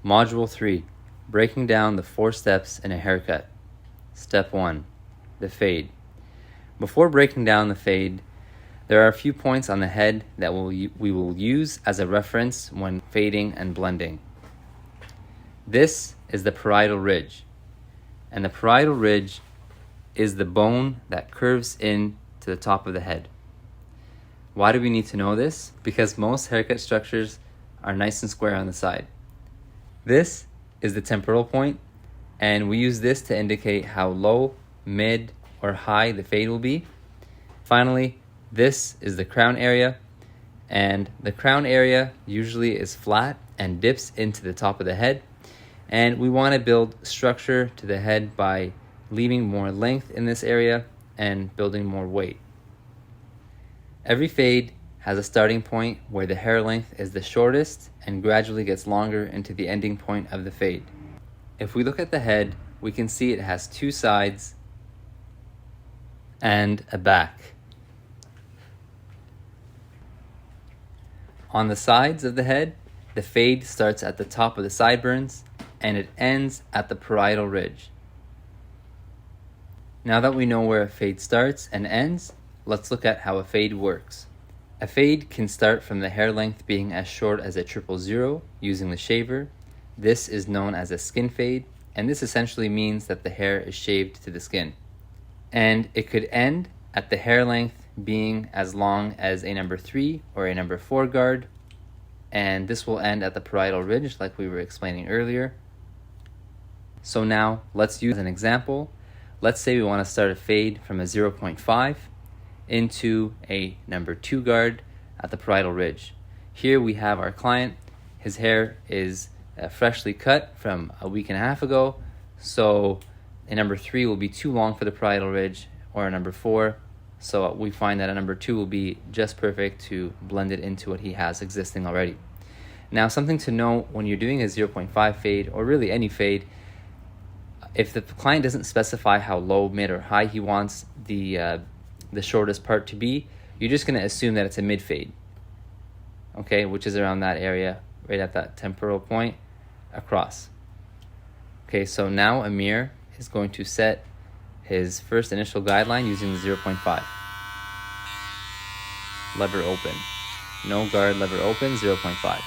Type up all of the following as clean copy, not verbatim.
Module 3, breaking down the 4 steps in a haircut. Step 1, the fade. Before breaking down the fade, there are a few points on the head that we will use as a reference when fading and blending. This is the parietal ridge, and the parietal ridge is the bone that curves in to the top of the head. Why do we need to know this? Because most haircut structures are nice and square on the side. This is the temporal point, and we use this to indicate how low, mid, or high the fade will be. Finally, this is the crown area, and the crown area usually is flat and dips into the top of the head, and we want to build structure to the head by leaving more length in this area and building more weight. Every fade has a starting point where the hair length is the shortest and gradually gets longer into the ending point of the fade. If we look at the head, we can see it has 2 sides and a back. On the sides of the head, the fade starts at the top of the sideburns and it ends at the parietal ridge. Now that we know where a fade starts and ends, let's look at how a fade works. A fade can start from the hair length being as short as a 000 using the shaver. This is known as a skin fade, and this essentially means that the hair is shaved to the skin. And it could end at the hair length being as long as a number 3 or a number 4 guard, and this will end at the parietal ridge like we were explaining earlier. So now let's use an example. Let's say we want to start a fade from a 0.5 into a number 2 guard at the parietal ridge. Here we have our client. His hair is freshly cut from a week and a half ago, so a number 3 will be too long for the parietal ridge, or a number 4, so we find that a number 2 will be just perfect to blend it into what he has existing already. Now, something to know when you're doing a 0.5 fade, or really any fade, if the client doesn't specify how low, mid, or high he wants the shortest part to be, you're just going to assume that it's a mid fade, okay, which is around that area, right at that temporal point across. Okay, so now Amir is going to set his first initial guideline using the 0.5. Lever open. No guard, lever open, 0.5.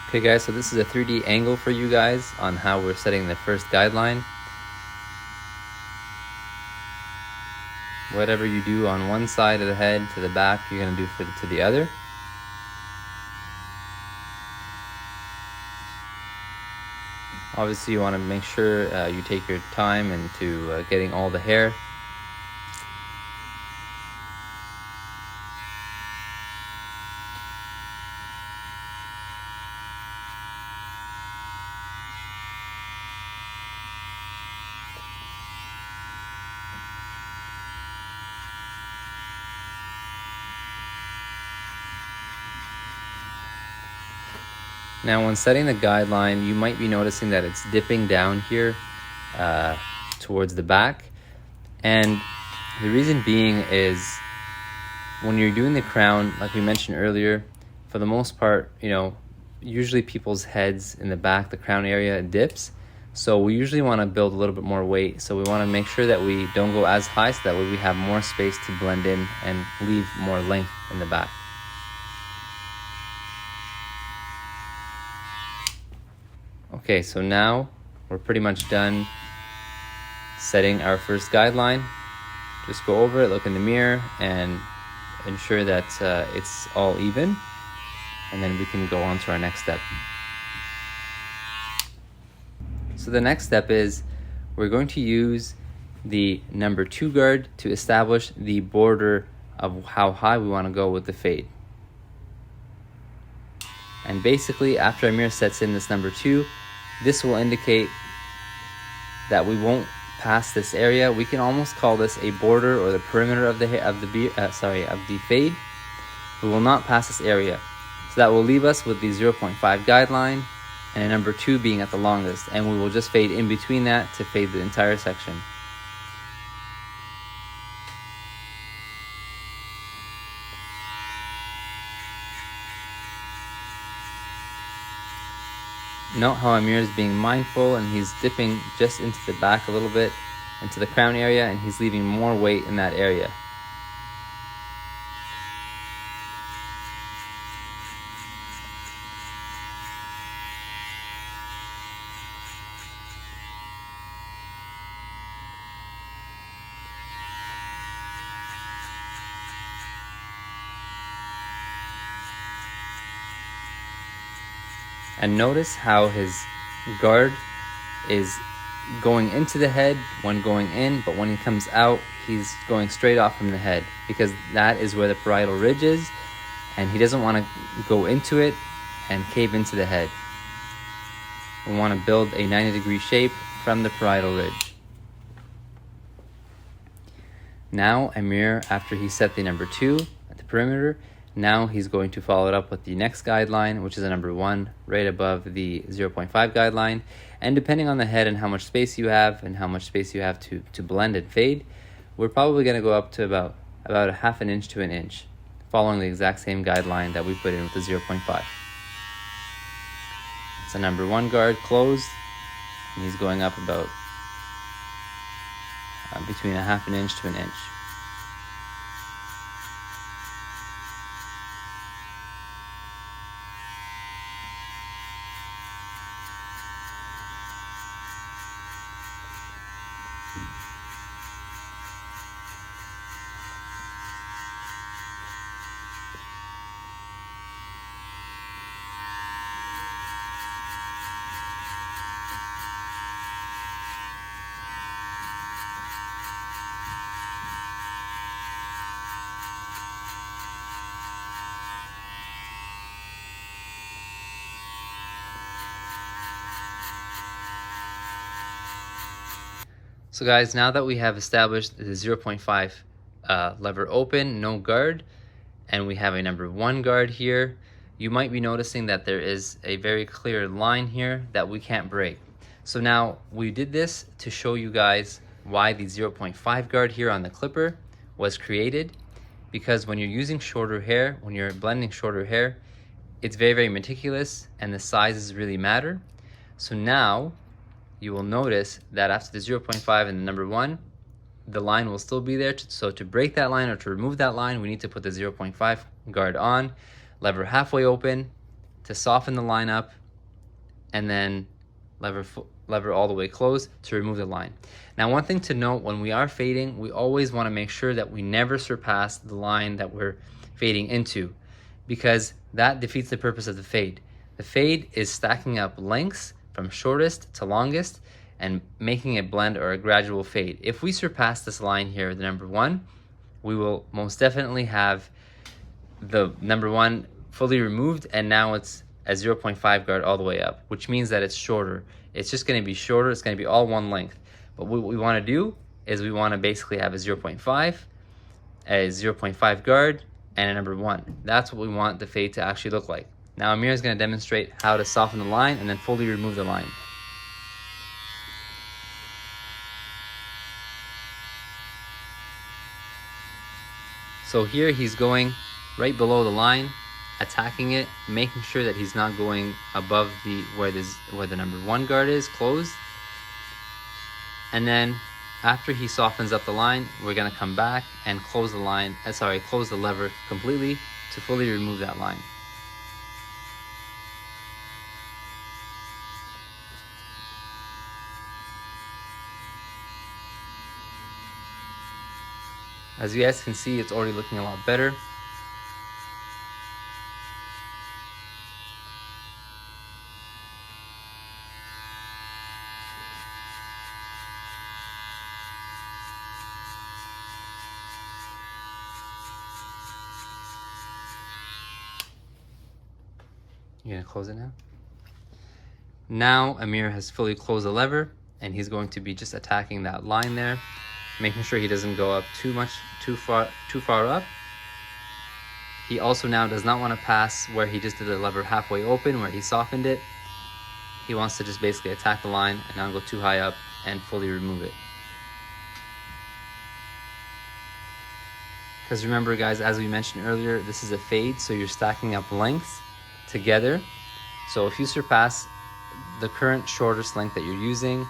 Okay guys, so this is a 3D angle for you guys on how we're setting the first guideline. Whatever you do on one side of the head to the back, you're going to do to the other. Obviously you want to make sure you take your time into getting all the hair. Now when setting the guideline, you might be noticing that it's dipping down here towards the back. And the reason being is when you're doing the crown, like we mentioned earlier, for the most part, usually people's heads in the back, the crown area dips. So we usually want to build a little bit more weight. So we want to make sure that we don't go as high, so that way we have more space to blend in and leave more length in the back. Okay, so now we're pretty much done setting our first guideline. Just go over it, look in the mirror, and ensure that it's all even. And then we can go on to our next step. So the next step is we're going to use the number 2 guard to establish the border of how high we want to go with the fade. And basically, after Amir sets in this number 2, this will indicate that we won't pass this area. We can almost call this a border or the perimeter of the fade. We will not pass this area. So that will leave us with the 0.5 guideline and a number 2 being at the longest, and we will just fade in between that to fade the entire section. Note how Amir is being mindful, and he's dipping just into the back a little bit, into the crown area, and he's leaving more weight in that area. And notice how his guard is going into the head when going in, but when he comes out, he's going straight off from the head, because that is where the parietal ridge is, and he doesn't want to go into it and cave into the head. We want to build a 90-degree shape from the parietal ridge. Now Amir, after he set the number 2 at the perimeter, now he's going to follow it up with the next guideline, which is a number 1, right above the 0.5 guideline. And depending on the head and how much space you have and how much space you have to blend and fade, we're probably going to go up to about a half an inch to an inch, following the exact same guideline that we put in with the 0.5. So number 1 guard closed, and he's going up about between a half an inch to an inch. So guys, now that we have established the 0.5 lever open, no guard, and we have a number 1 guard here, you might be noticing that there is a very clear line here that we can't break. So now we did this to show you guys why the 0.5 guard here on the clipper was created, because when you're using shorter hair, when you're blending shorter hair, it's very, very meticulous and the sizes really matter. So now you will notice that after the 0.5 and the number 1, the line will still be there. So to break that line or to remove that line, we need to put the 0.5 guard on, lever halfway open to soften the line up, and then lever all the way closed to remove the line. Now, one thing to note, when we are fading, we always want to make sure that we never surpass the line that we're fading into, because that defeats the purpose of the fade. The fade is stacking up lengths from shortest to longest and making a blend or a gradual fade. If we surpass this line here, the number 1, we will most definitely have the number 1 fully removed, and now it's a 0.5 guard all the way up, which means that it's shorter. It's just going to be shorter. It's going to be all one length. But what we want to do is we want to basically have a 0.5, a 0.5 guard, and a number 1. That's what we want the fade to actually look like. Now Amir is going to demonstrate how to soften the line and then fully remove the line. So here he's going right below the line, attacking it, making sure that he's not going above where the number 1 guard is closed. And then after he softens up the line, we're gonna come back and close the line, close the lever completely to fully remove that line. As you guys can see, it's already looking a lot better. You're gonna close it now? Now Amir has fully closed the lever and he's going to be just attacking that line there, making sure he doesn't go up too far up. He also now does not want to pass where he just did the lever halfway open, where he softened it. He wants to just basically attack the line and not go too high up and fully remove it. Because remember guys, as we mentioned earlier, this is a fade, so you're stacking up lengths together. So if you surpass the current shortest length that you're using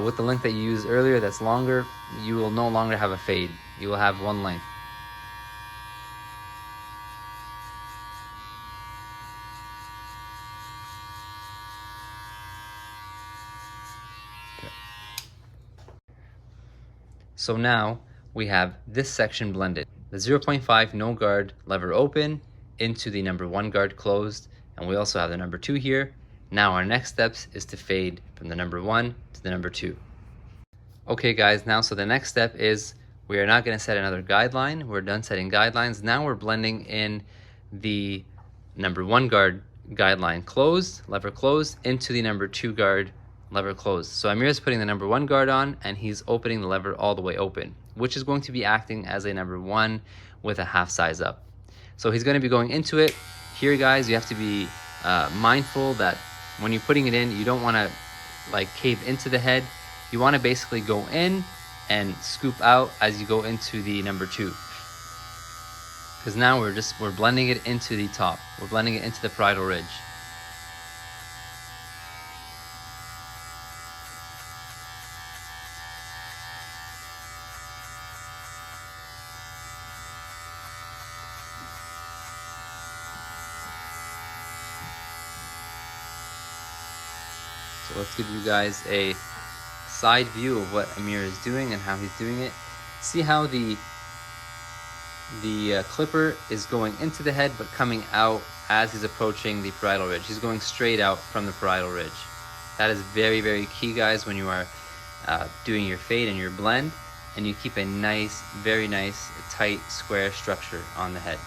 with the length that you used earlier that's longer, you will no longer have a fade. You will have one length. So now we have this section blended. The 0.5 no guard lever open into the number 1 guard closed, and we also have the number 2 here. Now our next steps is to fade from the number 1 to the number 2. Okay guys, now so the next step is we are not going to set another guideline. We're done setting guidelines. Now we're blending in the number 1 guard guideline closed, lever closed, into the number 2 guard lever closed. So Amir is putting the number 1 guard on and he's opening the lever all the way open, which is going to be acting as a number 1 with a half size up. So he's going to be going into it. Here guys, you have to be mindful that when you're putting it in, you don't want to like cave into the head. You want to basically go in and scoop out as you go into the number 2. Because now we're blending it into the top. We're blending it into the parietal ridge. So let's give you guys a side view of what Amir is doing and how he's doing it. See how the clipper is going into the head but coming out as he's approaching the parietal ridge. He's going straight out from the parietal ridge. That is very, very key guys when you are doing your fade and your blend, and you keep a nice, very nice, tight, square structure on the head.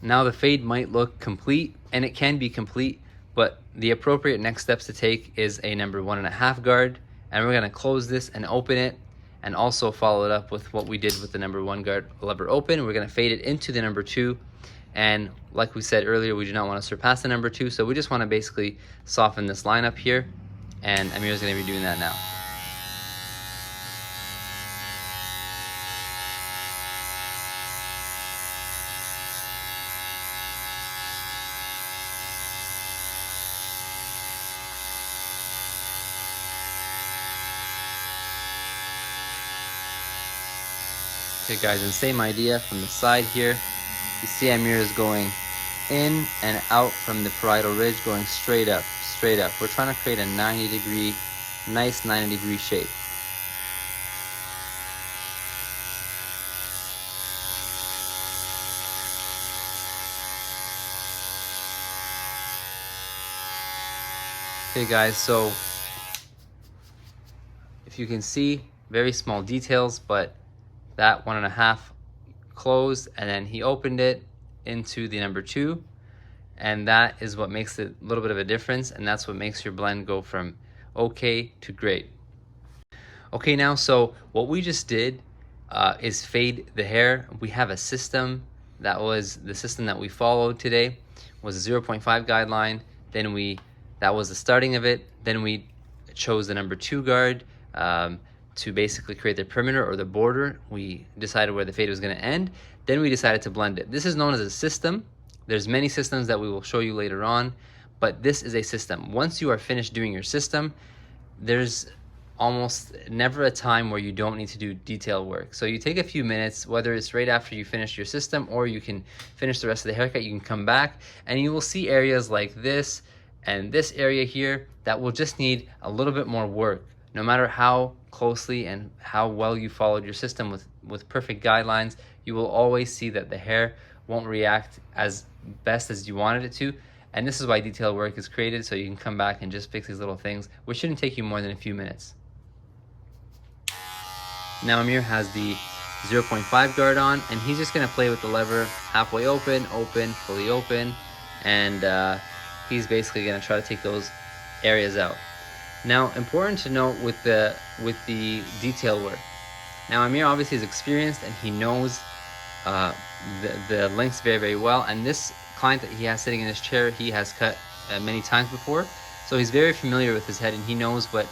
Now the fade might look complete, and it can be complete, but the appropriate next steps to take is a number 1.5 guard, and we're gonna close this and open it, and also follow it up with what we did with the number 1 guard lever open. We're gonna fade it into the number 2, and like we said earlier, we do not want to surpass the number 2, so we just want to basically soften this line up here, and Amir's gonna be doing that now. Okay guys, and same idea from the side here. You see Amir is going in and out from the parietal ridge, going straight up, straight up. We're trying to create a 90-degree, nice 90-degree shape. Okay guys, so if you can see, very small details, but that 1.5 closed, and then he opened it into the number 2, and that is what makes it a little bit of a difference, and that's what makes your blend go from okay to great. Okay, now so what we just did is fade the hair. We have a system. That was the system that we followed today, was a 0.5 guideline. Then that was the starting of it. Then we chose the number 2 guard to basically create the perimeter or the border. We decided where the fade was going to end. Then we decided to blend it. This is known as a system. There's many systems that we will show you later on, but this is a system. Once you are finished doing your system, there's almost never a time where you don't need to do detail work. So you take a few minutes, whether it's right after you finish your system or you can finish the rest of the haircut, you can come back and you will see areas like this and this area here that will just need a little bit more work. No matter how closely and how well you followed your system with perfect guidelines, you will always see that the hair won't react as best as you wanted it to. And this is why detail work is created, so you can come back and just fix these little things, which shouldn't take you more than a few minutes. Now Amir has the 0.5 guard on, and he's just gonna play with the lever halfway open, open, fully open, and he's basically gonna try to take those areas out. Now, important to note with the detail work. Now Amir obviously is experienced and he knows the lengths very, very well, and this client that he has sitting in his chair, he has cut many times before, so he's very familiar with his head and he knows what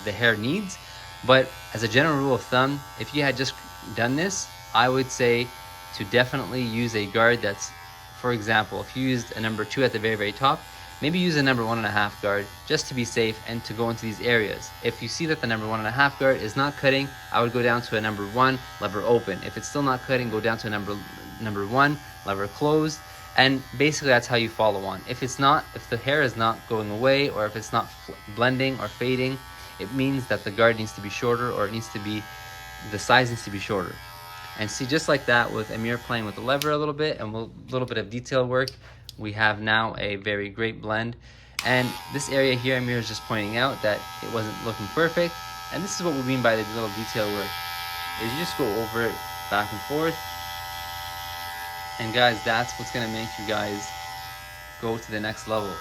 the hair needs. But as a general rule of thumb, if you had just done this, I would say to definitely use a guard that's, for example, if you used a number 2 at the very, very top, maybe use a number 1.5 guard just to be safe and to go into these areas. If you see that the number 1.5 guard is not cutting, I would go down to a number 1, lever open. If it's still not cutting, go down to a number 1, lever closed. And basically that's how you follow on. If the hair is not going away, or if it's not blending or fading, it means that the guard needs to be shorter, or the size needs to be shorter. And see, just like that, with Amir playing with the lever a little bit and a little bit of detail work, we have now a very great blend. And this area here, Amir is just pointing out that it wasn't looking perfect. And this is what we mean by the little detail work, is you just go over it back and forth. And guys, that's what's gonna make you guys go to the next level.